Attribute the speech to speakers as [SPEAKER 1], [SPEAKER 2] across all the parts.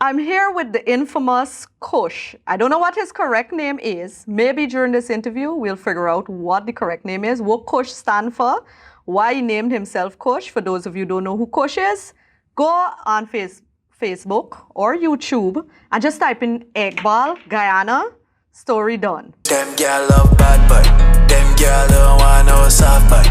[SPEAKER 1] I'm here with the infamous Ckush. I don't know what his correct name is. Maybe during this interview, we'll figure out what the correct name is, what Ckush stand for, why he named himself Ckush. For those of you who don't know who Ckush is, go on Facebook or YouTube and just type in eggball, Guyana, story done.
[SPEAKER 2] Them girl love bad boy. Them girl don't want no soft boy.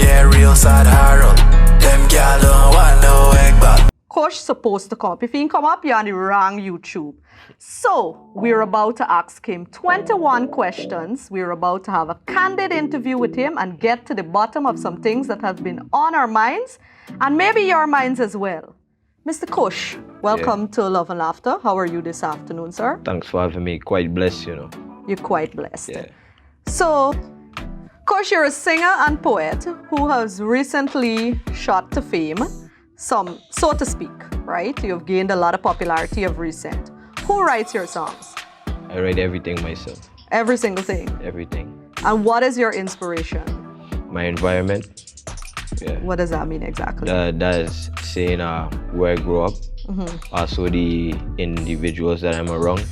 [SPEAKER 2] Yeah, real sad Harold. Them girl don't want no eggball.
[SPEAKER 1] Ckush supposed to come up. If he didn't come up, you're on the wrong YouTube. So, we're about to ask him 21 questions. We're about to have a candid interview with him and get to the bottom of some things that have been on our minds and maybe your minds as well. Mr. Ckush, welcome to Love and Laughter. How are you this afternoon, sir?
[SPEAKER 3] Thanks for having me. Quite blessed, you know.
[SPEAKER 1] You're quite blessed.
[SPEAKER 3] Yeah.
[SPEAKER 1] So, Ckush, you're a singer and poet who has recently shot to fame, so to speak, right? You've gained a lot of popularity of recent. Who writes your songs?
[SPEAKER 3] I write everything myself.
[SPEAKER 1] Every single thing?
[SPEAKER 3] Everything.
[SPEAKER 1] And what is your inspiration?
[SPEAKER 3] My environment. Yeah.
[SPEAKER 1] What does that mean exactly?
[SPEAKER 3] That is saying where I grew up. Also the individuals that I'm around.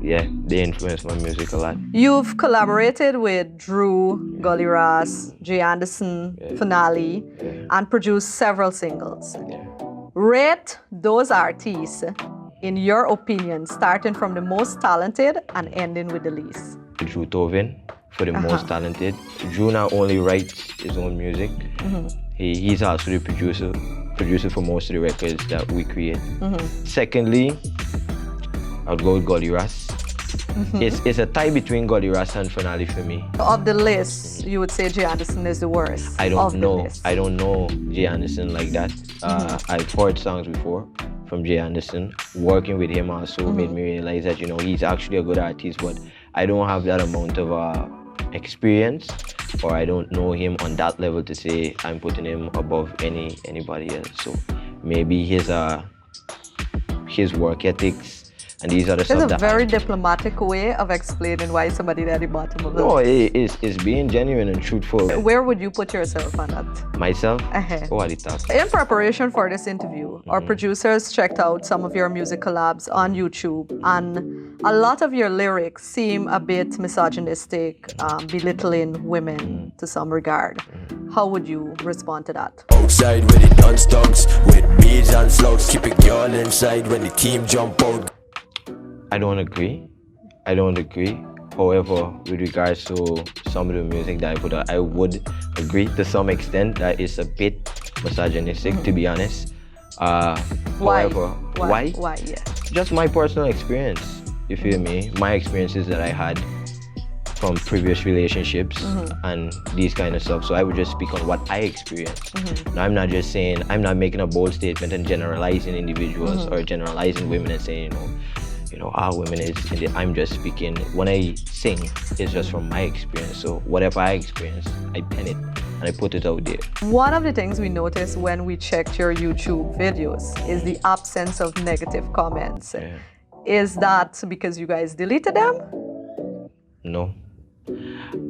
[SPEAKER 3] Yeah, they influence my music a lot.
[SPEAKER 1] You've collaborated with Drew, Gully Ras, Jay Anderson, Finale, and produced several singles.
[SPEAKER 3] Yeah.
[SPEAKER 1] Rate those artists, in your opinion, starting from the most talented and ending with the least.
[SPEAKER 3] Drew Tovin for the most talented. Drew not only writes his own music, he's also the producer for most of the records that we create. Secondly, I would go with Gully Ras. It's a tie between Gully Ras and Finale for me.
[SPEAKER 1] Of the list, you would say Jay Anderson is the worst.
[SPEAKER 3] I don't know. I don't know Jay Anderson like that. I've heard songs before from Jay Anderson. Working with him also made me realize that, you know, he's actually a good artist, but I don't have that amount of experience, or I don't know him on that level to say I'm putting him above anybody else. So maybe his work ethics and these other stuff.
[SPEAKER 1] It's a very diplomatic way of explaining why somebody at the bottom of the
[SPEAKER 3] list. No, it's being genuine and truthful.
[SPEAKER 1] Where would you put yourself on that?
[SPEAKER 3] Myself? Oh, at the top.
[SPEAKER 1] In preparation for this interview, our producers checked out some of your music collabs on YouTube, and a lot of your lyrics seem a bit misogynistic, belittling women to some regard. How would you respond to that?
[SPEAKER 2] Outside with it on stunts, with beads and slugs, keep it girl inside when the team jump out.
[SPEAKER 3] I don't agree. However, with regards to some of the music that I put out, I would agree to some extent that it's a bit misogynistic, to be honest. However, why?
[SPEAKER 1] Why? Yeah.
[SPEAKER 3] Just my personal experience. You feel me? My experiences that I had from previous relationships and these kind of stuff. So I would just speak on what I experienced. Now, I'm not just saying, I'm not making a bold statement and generalizing individuals or generalizing women and saying, you know, our women is, I'm just speaking, when I sing, it's just from my experience. So whatever I experience, I pen it and I put it out there.
[SPEAKER 1] One of the things we noticed when we checked your YouTube videos is the absence of negative comments.
[SPEAKER 3] Yeah.
[SPEAKER 1] Is that because you guys deleted them?
[SPEAKER 3] No.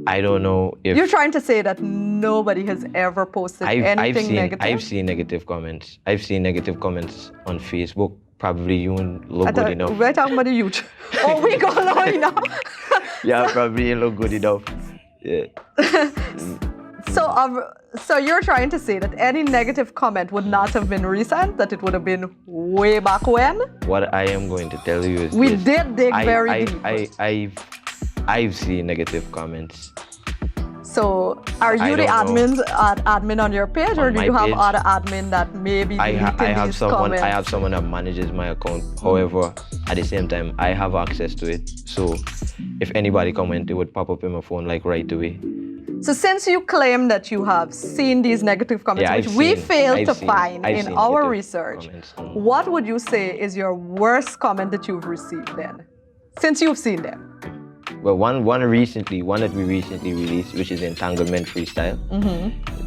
[SPEAKER 3] I don't know if...
[SPEAKER 1] You're trying to say that nobody has ever posted anything negative?
[SPEAKER 3] I've seen negative comments. I've seen negative comments on Facebook. Probably you won't look good enough.
[SPEAKER 1] We're talking about the YouTube. Oh, we go low enough.
[SPEAKER 3] Yeah, probably you look good enough. Yeah.
[SPEAKER 1] So you're trying to say that any negative comment would not have been recent, that it would have been way back when?
[SPEAKER 3] What I am going to tell you is
[SPEAKER 1] we did dig very deep.
[SPEAKER 3] I've seen negative comments.
[SPEAKER 1] So are you the admin on your page, or do you have other admin that maybe deleting these comments?
[SPEAKER 3] I have someone that manages my account. However, at the same time, I have access to it. So if anybody comment, it would pop up in my phone like right away.
[SPEAKER 1] So since you claim that you have seen these negative comments, which we failed to find in our research, what would you say is your worst comment that you've received then, since you've seen them?
[SPEAKER 3] Well, one that we recently released, which is Entanglement Freestyle.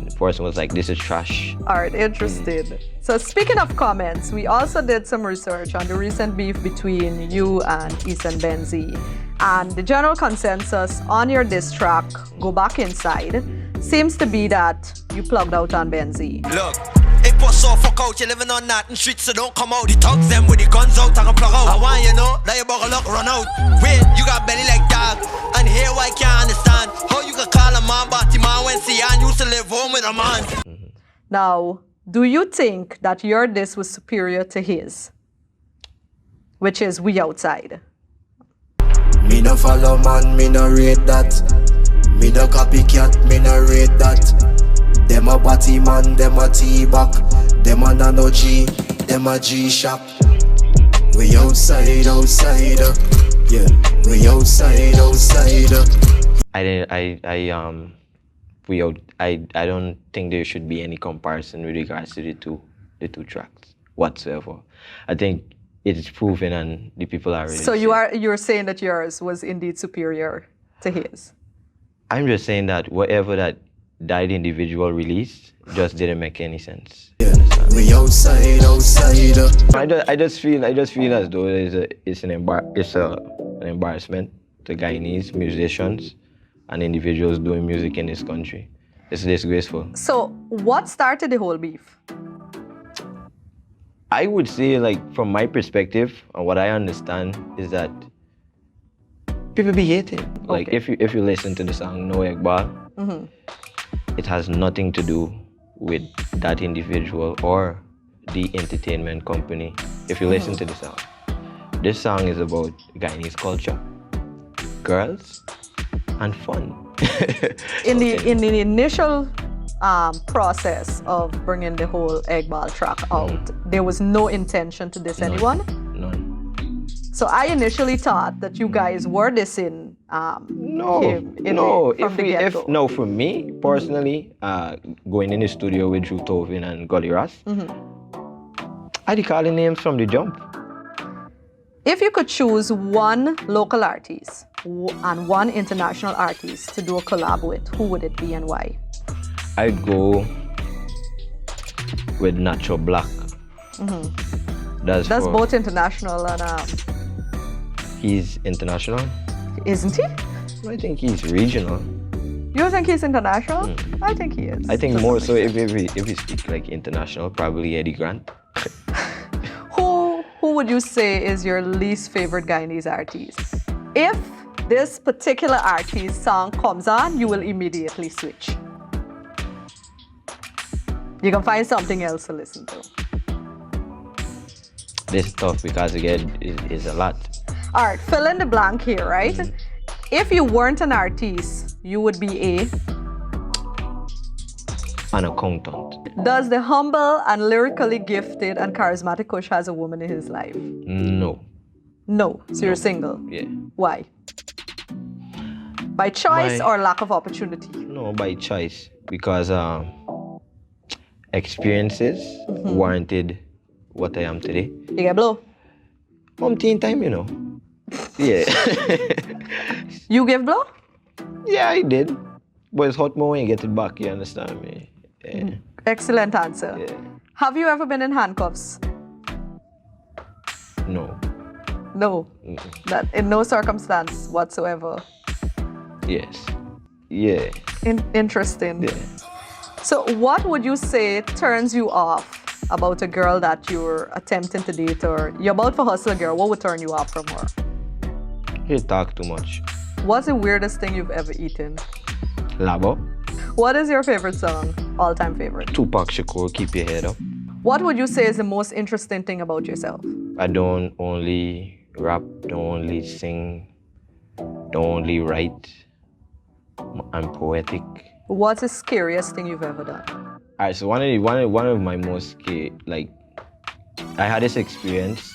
[SPEAKER 3] The person was like, "This is trash."
[SPEAKER 1] All right, interested. So speaking of comments, we also did some research on the recent beef between you and Ethan Benzie. And the general consensus on your diss track, Go Back Inside, seems to be that you plugged out on Benzie.
[SPEAKER 2] Look, if
[SPEAKER 4] post so fuck out. You living on Norton Street, so don't come out. The thugs them with the guns out, I can plug out. I want you know that you buckle up, run out. Wait, you got belly like dog, and here why can't understand how you can call a man, but the man when see and used to live home with a man.
[SPEAKER 1] Now, do you think that your diss was superior to his, which is We Outside?
[SPEAKER 2] Me no follow man, me no rate that. Me no copycat, me no rate that. Them a batty man, them a T-back. Them a nano G, them a G-shock. We outside, outside, yeah. We outside, outside.
[SPEAKER 3] I don't think there should be any comparison with regards to the two tracks whatsoever. I think it's proven and the people are really
[SPEAKER 1] So you're saying that yours was indeed superior to his?
[SPEAKER 3] I'm just saying that whatever that individual released just didn't make any sense.
[SPEAKER 2] Yeah. We outside, outside.
[SPEAKER 3] I just feel as though it's an embarrassment to Guyanese musicians and individuals doing music in this country. It's disgraceful.
[SPEAKER 1] So what started the whole beef?
[SPEAKER 3] I would say, like, from my perspective and what I understand is that people be hating. Like, if you listen to the song No Eggball, it has nothing to do with that individual or the entertainment company. If you listen to the song, this song is about Guyanese culture, girls, and fun.
[SPEAKER 1] In the initial process of bringing the whole Eggball track out, there was no intention to diss anyone?
[SPEAKER 3] None.
[SPEAKER 1] So I initially thought that you guys were dissing
[SPEAKER 3] No, for me personally, going in the studio with Drew Tovin and Gully Ross, I'd call the names from the jump.
[SPEAKER 1] If you could choose one local artist and one international artist to do a collab with, who would it be and why?
[SPEAKER 3] I'd go with Nacho Black. That's
[SPEAKER 1] both international and
[SPEAKER 3] he's international.
[SPEAKER 1] Isn't he?
[SPEAKER 3] I think he's regional.
[SPEAKER 1] You think he's international? I think he is.
[SPEAKER 3] I think more so if we speak like international, probably Eddie Grant.
[SPEAKER 1] Who would you say is your least favorite Guyanese artist? If this particular artist's song comes on, you will immediately switch. You can find something else to listen to.
[SPEAKER 3] This is tough because again, it's a lot.
[SPEAKER 1] All right, fill in the blank here, right? If you weren't an artist, you would be
[SPEAKER 3] an accountant.
[SPEAKER 1] Does the humble and lyrically gifted and charismatic Kush has a woman in his life?
[SPEAKER 3] No.
[SPEAKER 1] No. So you're single?
[SPEAKER 3] Yeah.
[SPEAKER 1] Why? By choice or lack of opportunity?
[SPEAKER 3] No, by choice. Because experiences warranted what I am today.
[SPEAKER 1] You get blow?
[SPEAKER 3] Teen time, you know. Yeah.
[SPEAKER 1] You give blow?
[SPEAKER 3] Yeah, I did. But it's hot more when you get it back, you understand me? Yeah.
[SPEAKER 1] Excellent answer.
[SPEAKER 3] Yeah.
[SPEAKER 1] Have you ever been in handcuffs?
[SPEAKER 3] No.
[SPEAKER 1] No. That in no circumstance whatsoever.
[SPEAKER 3] Yes. Yeah.
[SPEAKER 1] Interesting.
[SPEAKER 3] Yeah.
[SPEAKER 1] So what would you say turns you off about a girl that you're attempting to date, or you're about to hustle a girl? What would turn you off from her?
[SPEAKER 3] You talk too much.
[SPEAKER 1] What's the weirdest thing you've ever eaten?
[SPEAKER 3] Labo.
[SPEAKER 1] What is your favorite song? All-time favorite?
[SPEAKER 3] Tupac Shakur, Keep Your Head Up.
[SPEAKER 1] What would you say is the most interesting thing about yourself?
[SPEAKER 3] I don't only rap, don't only sing, don't only write. I'm poetic.
[SPEAKER 1] What's the scariest thing you've ever done?
[SPEAKER 3] All right, so one of my most scary, like, I had this experience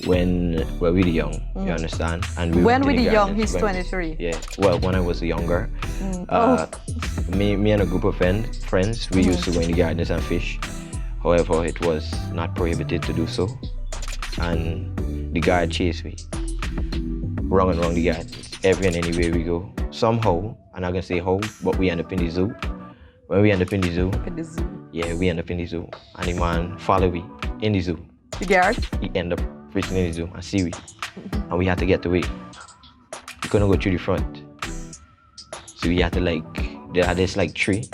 [SPEAKER 3] when we were young, you understand? And
[SPEAKER 1] when we were young, he's 23.
[SPEAKER 3] Yeah, well, when I was younger, me and a group of friends, we used to go in the gardens and fish. However, it was not prohibited to do so. And the guard chased me. Wrong and wrong the guard. Every and anywhere we go. Somehow, I'm not gonna say how, but we end up in the zoo. When we end up in the zoo, yeah, we end up in the zoo. And the man follow me in the zoo.
[SPEAKER 1] The guard?
[SPEAKER 3] He end up fishing in the zoo and see we. And we had to get away. We couldn't go through the front. So we had to they had this tree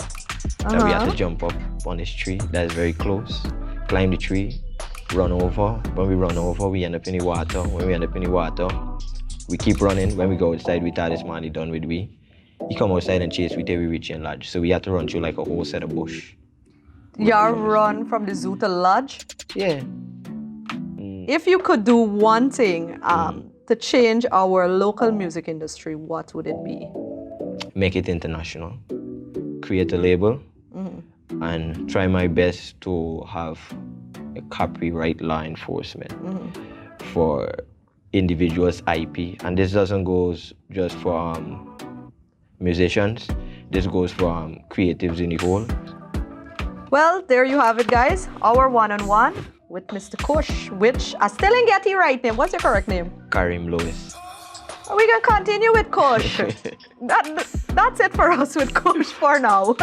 [SPEAKER 3] that we had to jump up on this tree that is very close, climb the tree, run over. When we run over, we end up in the water. When we end up in the water, we keep running. When we go outside, we thought this man he done with we. He come outside and chase we till we reach in lodge. So we had to run through like a whole set of bush.
[SPEAKER 1] Y'all run from the zoo to lodge?
[SPEAKER 3] Yeah.
[SPEAKER 1] If you could do one thing to change our local music industry, what would it be?
[SPEAKER 3] Make it international. Create a label and try my best to have a copyright law enforcement for individuals' IP. And this doesn't go just for musicians. This goes for creatives in the whole.
[SPEAKER 1] Well, there you have it, guys. Our one-on-one with Mr. Ckush, which I still didn't get the right name. What's your correct name?
[SPEAKER 3] Karim Lewis.
[SPEAKER 1] We're going to continue with Ckush. That's it for us with Ckush for now.